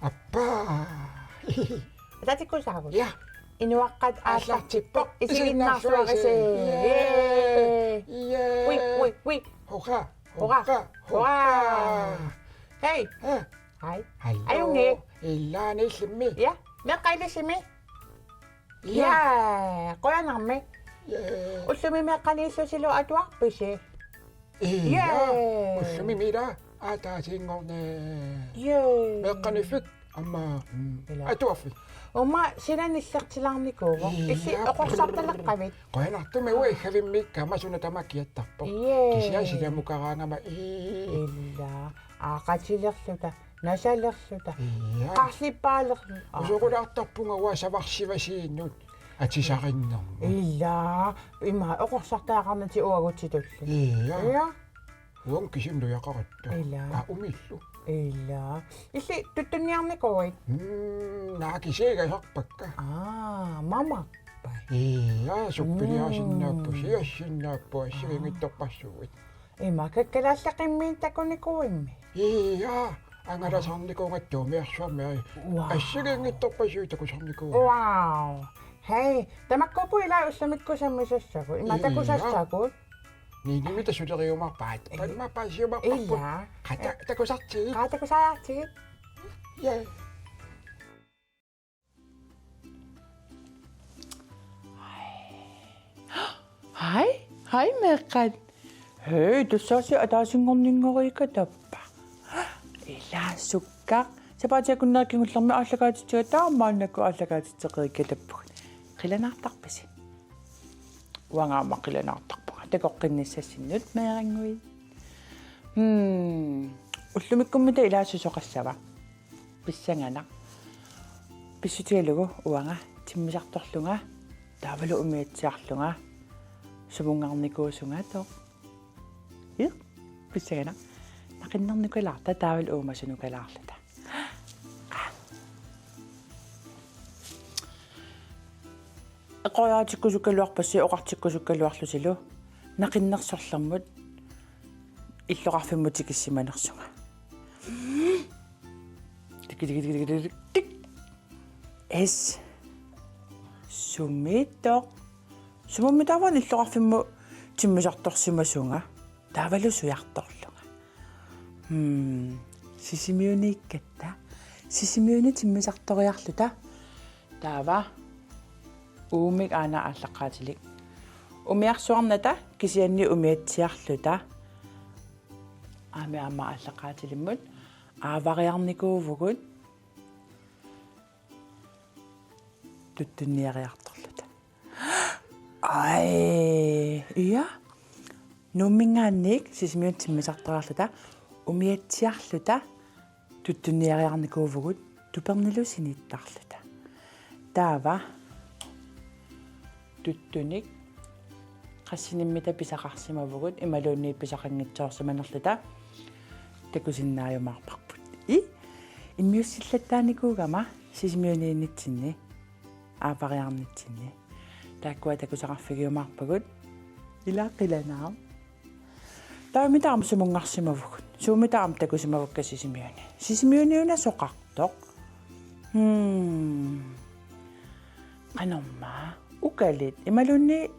Appa. Tatikusaakut. Ja. Inuaqqat aallartippoq isiginnaarsuarise. Ui. Hurra. Hei. Hej. Ajungi. Illaani illimmi. Ja, meqqailisimi. Ja, qoyanarmi. Ullumi meqqaniillusilu atuarpisi. Ja. Ullumi mila aataasiingorne. Ja. Meqqanifik amma atuarfi. Oma sinanillertilarnikuuvo. Issi oqorsartaleqqavit. Qoyanartumi ui havimmiikka masuna tamakkiattarpo. Kisiasillamukaraangama illa aaqatilerluta nasalerluta qarlippaaleqlu usuqulaartarpunga uasavarсивасииннут атисариннэрму illa има oqorsartaaqarnati uagutitullu ия уон кисимнуяқаратта умиллу illa илли туттуниарникуит наакисеигасарпакка мамаппа ия суппилиарсиннааппу сиассиннааппу ассигингитторпассугит има каккалааллақиммиин такуникуимми ия ангаласарникуунгаттуумиарсуарми ассигингитторпассуит такусарникуу hei tamakkupu ila ussamikkusammisassaku ima takusassakut niinimita suleriumarpaat palmapaasiumarparpu illa qata takusartigit takusaartigit ja Hej meqqat. Hei, tussasi ataasingorninngorika tappa. Ila sukkaq. Sapatiakunnaakingullermi ааллагаатитсуа таамааннакку ааллагаатитсеқериккалаппуг. Қиланартарпаси. Уангаама қиланартарпуга. Такоққинниссассиннут меерангуи. Уллумиккуммита илаасусоқассава. Писсангана. Писсутиалугу уанга тиммисарторлунга таавалу умиатсиарлунга сумунгарникуусунга тоо. Писсагана. Нақиннерникулаарта таавал уумасунукалаарлата. Qoyaatikkусуккалуарпасси оқартиккусуккалуарлусилу нақиннерсорлэрмут иллоқарфиммутикиссиманерсунга тик эс суммито суммитаван иллоқарфимму тиммисарторсимасунга таавалусуярторлунга сисимиуниккатта сисимиуни тиммисарториарлута таава уумик аана ааллаққаатилик умиарсуарната кисианни умиатсиарлута аама ааллаққаатилиммут аавариарникуувгут туттунниариарторлута ия нуммингаанник сисимиун тиммисарториарлута умиатсиарлута туттунниариарникуувгут тупернилусиниттарлута таава туттуник qassiниммита писақарсимавгут ималуунни писақангитсоорсиманерлута такусиннааюмаарпарпут иммиуссиллаттааникуугама сисимиунииннитсинни аапариарнитсинни тааккуа такусақарфигиумаарпагут илааққиланаа таамитаам сумунгарсимавгут суумитаам такусимавукка сисимиуниуна соқартоқ qanорма укалит ималунни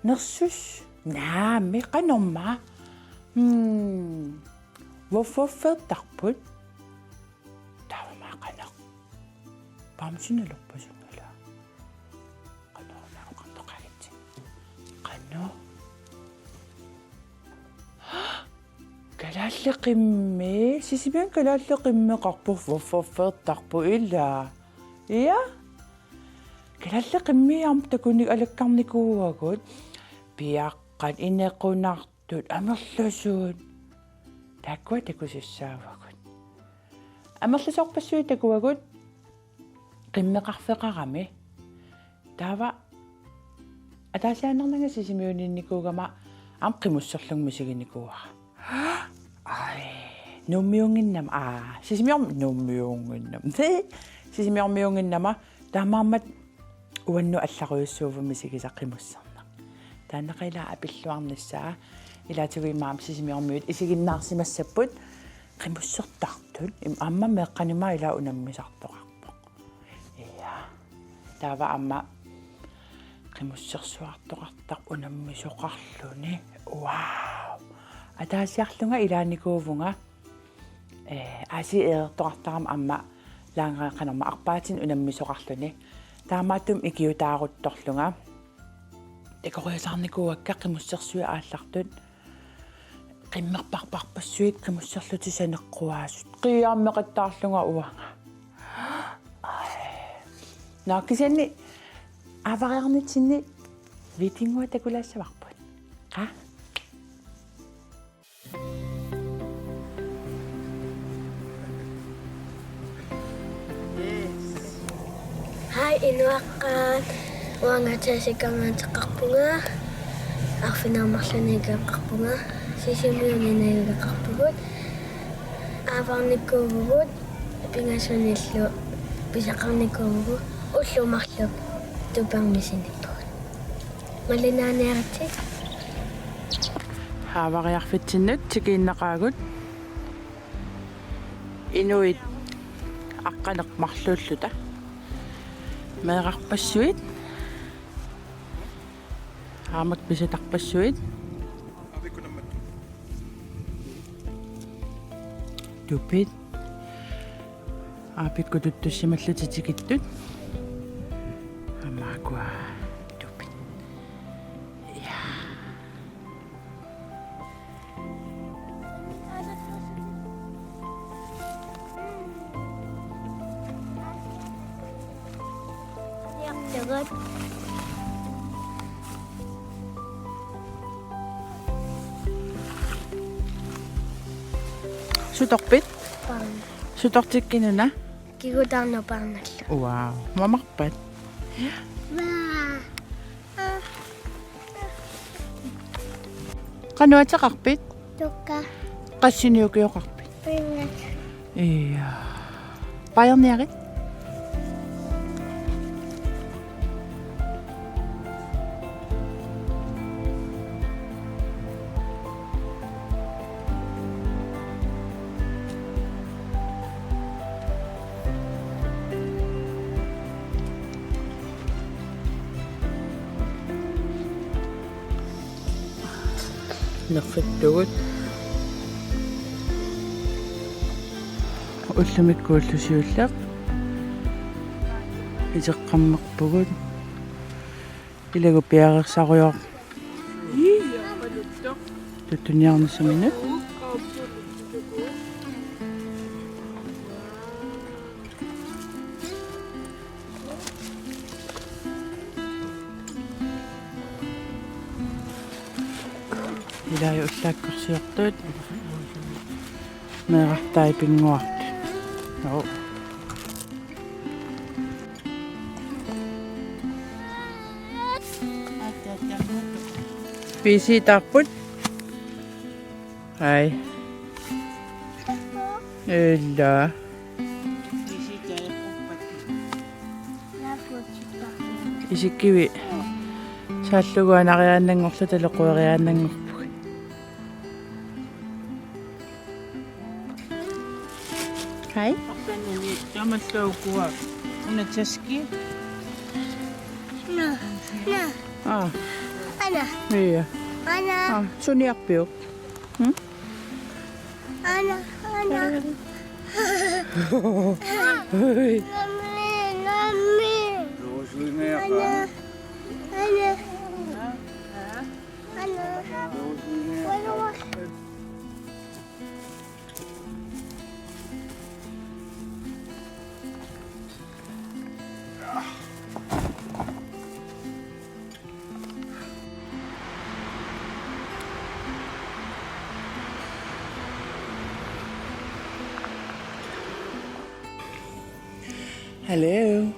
нерсус наами qanорма воффертарпут таама qanaq памсиналерпасунгала qanорма qantоqagit qanno калааллеқимми сисимиан калааллеқиммеқарпуф воффертарпу илла ия калааллеқиммиарм такуник алаккарникууагут пиаққат инеқунартут амерласуут тааккуа такусиссаавагут амерласорпассуи такуагут қиммеқарфеқарами таава атаасаанернага сисимиунинникуугама ам қимуссерлугми сигиникууара нуммиунгиннам сисимиорм нуммиунгиннам сисимиормиунгиннама таамаамат уанну алларуйуссуувами сигисаққимуссарна тааннақила апиллуарнассаа илаатигуимаам сисимиормиут исигиннаарсимассаппут qimmussertartut amma meqqanima ila unammisartoqarpo iya taava amma qimmussersuartoqartaq unammisoqarluni wow ataasiarlunga ilaanikuuvunga asi eertoqartaram amma laangaaqanerma arpaatin unammisoqarluni таамаатум икиутаарутторлунга экориасаарникууакка қимуссерсуи ааллартут қиммерпарпарпассуит қимуссерлути санеққуаасут қиааммеқаттаарлунга уанга нааккисанни авариарнитсинни витингуа такулаассаварпут қа Hai inuaqqaat uangataasikamaatеқарпунга арфинаармарлунигеқарпунга сисимуунинагеқарпугут ааварниккуугугут пингасуниллу писақарниккуугу уллумарлук тупармисиниккугут малинааниарти хаавариарфитсиннут тикииннеқаагут инуит аққанеқмарлууллута меэқарпассуит аамак писатарпассуит тупит аапиккутуттуссималлутитикиттут амаакуа тупит я Jagad. суторпит Парн. сутортиккинуна Kigudarno parnallu. вау мамарпат кануатеқарпит Tukka. qassiniukiоқарпит Pingat. ия паерниарит нерфиттугут уллумиккууллусиуллақ исеққаммерпугут илагу пиарерсаруйор туттуниарнссамина илаи уллааккорсиортуут меэрартай пингуарту оо писи таппут ай элла исиккиви сааллугуанариааннангорлу талеқуариааннангорпуг хай Таматлаукуа унатаски Na. Na. а Ana. ия Ana. а суниарпиу Ana. Ana. ой Nami. Nami. Ana. Ana. Ana. Ana. Hello.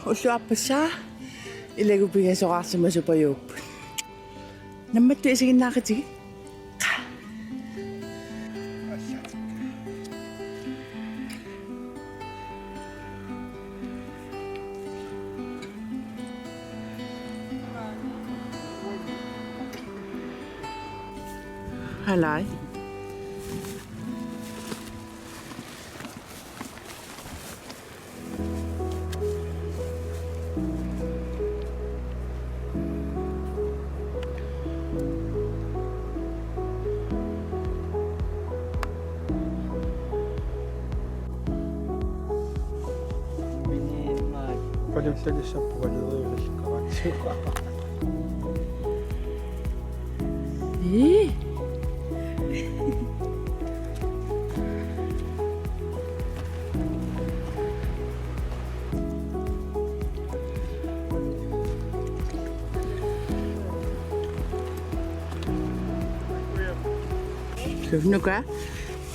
Уллуарпассаа илагупигасоқарсимасупаюуппут. Намматту исигиннаақатиги. Halai. 이? 누가?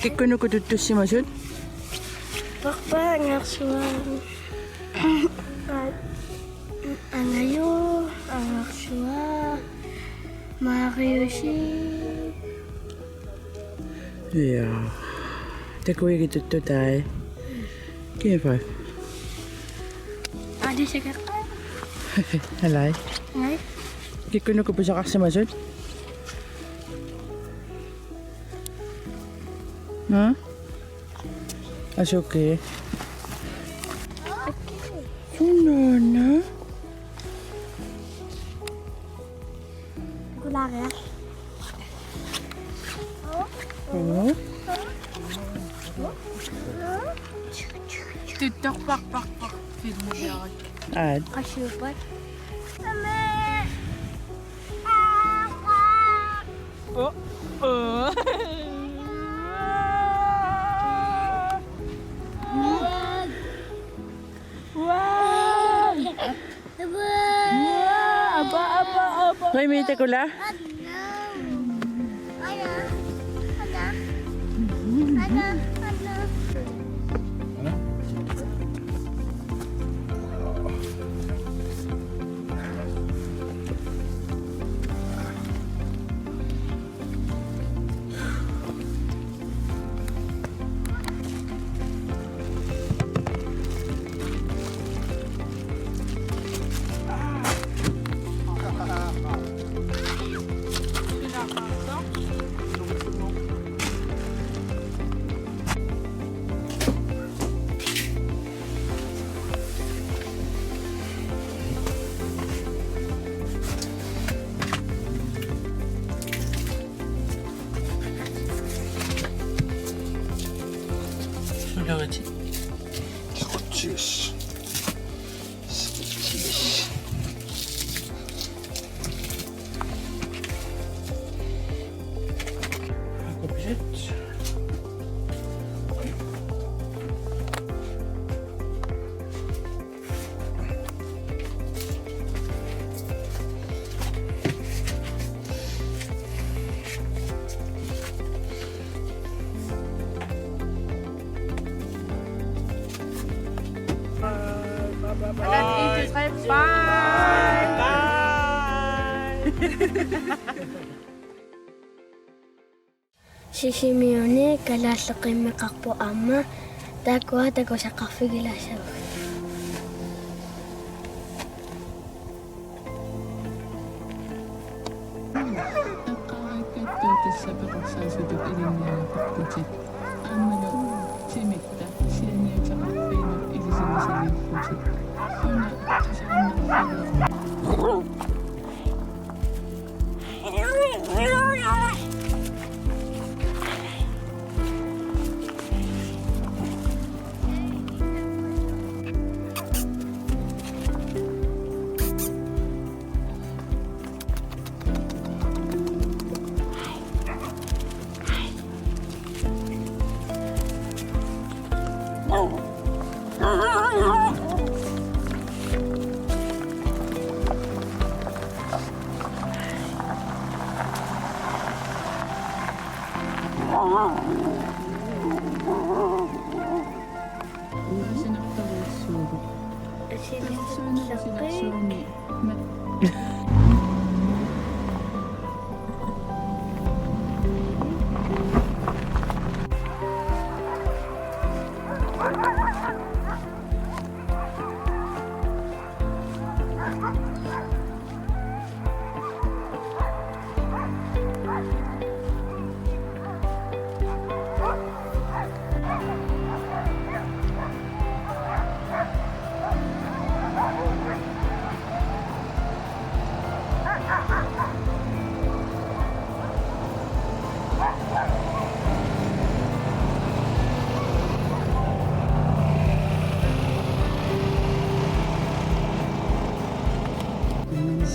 끼끄놓고 두뚜 심어준? Papa, ngaksuan. Anayo, ngaksua. Mariushi. 이야, 데리고 얘기 두뚜 다이. 기봐. Ada sekarang. 할라이. Ngay. 끼끄놓고 부서가 심어준? 응? 아쉽게. 손나나? Gula ya. 어? Tutok pak pak pak. Feed mo siya. 아, Kasupat. Oh. Oh. Wow! Aba. hoy, may tekula? 술려가지? 그렇지. 하고 비셨지? Si Simeone kalasakay makakpo ama. Dagwa sa kafe gilasaw. 아까 사박사수도 이름이야 박보지 아무나 재밌다 시연이의 작업배는 이기선에서 보지 하나 자세한 sinaktaw suro sino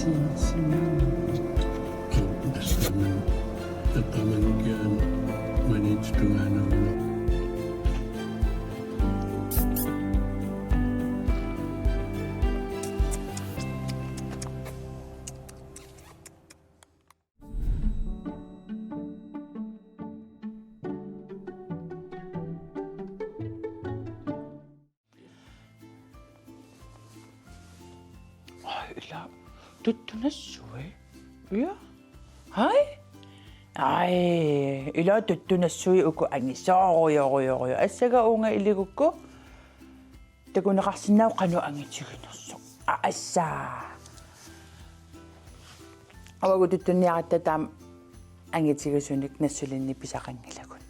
Simen. Taqamankian manittungaanuguna ila tuttunassui. Ja. Hej. Ai, ila tuttunassui uku angisooruyoruyoruyo. Assaga unga iligukku. Takunaqarsinnau qanu angitiginersu. Assa. Awagu tuttunniaqatta taam angitigesunik nassulinni pisaqangilagun.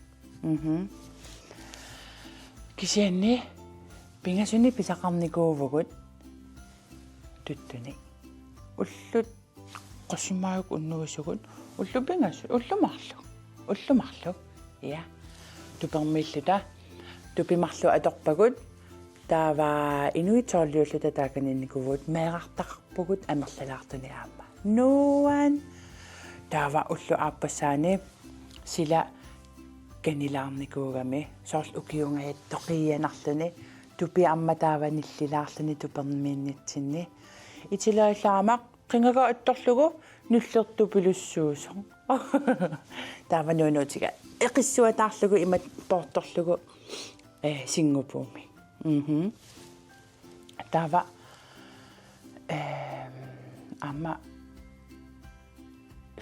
Kisianni pingasunni pisaqarnikuuvugut. Tuttuni. Ullut qassumaayuk unnugusugut. Ullumarlu. Ja. Tupermilluta. Tupimarlu atorpagut. Taava inuitorliulluta taakaninnikuvut meeqartaqarpugut amerlalaartuni aamma. Nuan. Taava ullu aappasaani sila kanilaarnikuugami soorl ukiungajattoqiyanarluni tupi amma taava nillilaarluni tupermiinnitsinni itilaallaamaq qingaga attorlugu nullertu pilussuusoq taava nuunuutiga eqissuataarlugu imat portorlugu singupuumi taava amma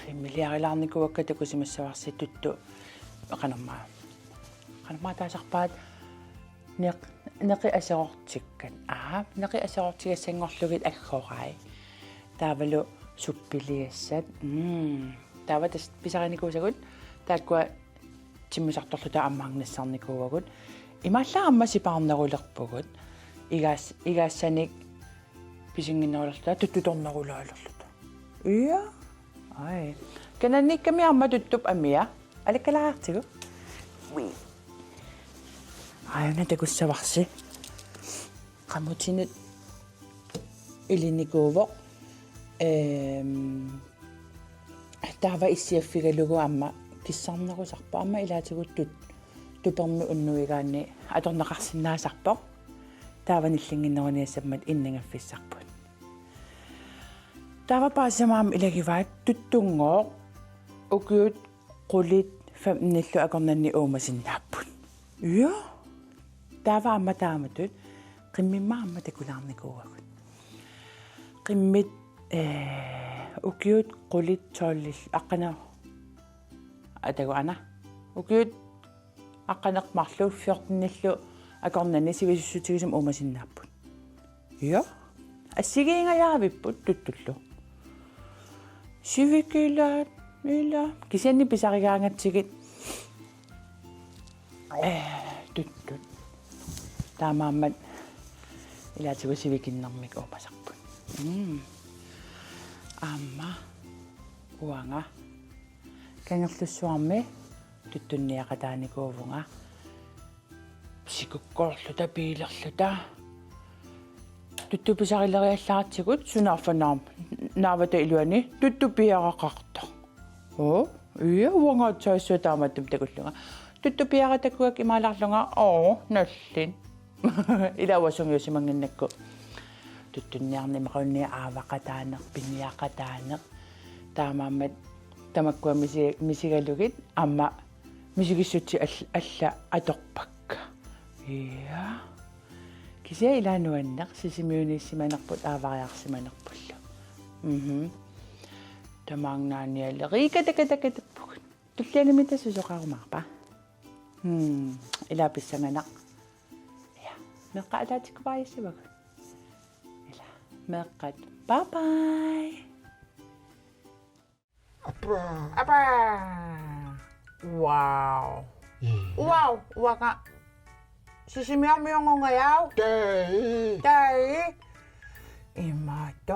familiarilaarnikuakka takusimassavarsituttu qanermaa taasarpaat neqi aserortikkan neqi aserortigassangorlugit aggorai taavalu suppiliassat taava tas pisarnikuusagut taakkua timmusartorluta ammaarnassarnikuuagut imaallara amma sipaarnerulerpugut igaassanik pisinginnerullerta tuttutornerulaallerluta iya ai kanannikkami amma tuttup amia алаккалаартигу уи айна такуссаварси qamutинут илинникууво таава иссиаффигалугу амма киссарнерусарпа амма илаатигуттут туперми уннуигаанни аторнеқарсинаасарпоқ таава ниллингиннеруниассаммат иннангаффиссарпут таава паасамаам илагиваат туттунгоо укиут qulit famnillu akornanni uumasinnaapпут ja taava amma taamatut qimmimma amma takulaarnikuuagut qimmit ukiut qulit toollill aqqana atagu ana ukiut aqqaneqmarlu fiortinnillu akornanni sivisussutigisum uumasinnaapпут ja assigiingajaavipпут tuttullu sivikilaat ila kisianni pisarigaangatsigit tuttut taamaammat ilaatigu sivikinnermik umasarput amma uanga kangerlussuarmi tuttunniaqataanikuuvunga sikukkorluta piilerluta tuttupisarilleriallaatsigut sunaarfanaam naavata iluani tuttupiaraqarta iya uangaatsaissua taamattum takullunga tuttupiaratakuak imaalarlunga nallin ilawassungiusimanginnakku tuttunniarnimaqunni aavaqataaneq piniaqataaneq taamaammat tamakkua misigalugit amma misigissutsi alla atorpakka iya kisia ilaanuanneq sisimiuniissimanerput aavariarsimanerpullu tamaangnaanialle riikatakatakatakpukut tullianimita susoqarumaarpa ilaapissanganaq ja meqqaalaatikkupaayassivagut ila meqqat bye bye Apa. wow Iya. wow waka sisimiamiongongayaw Dei. tai imato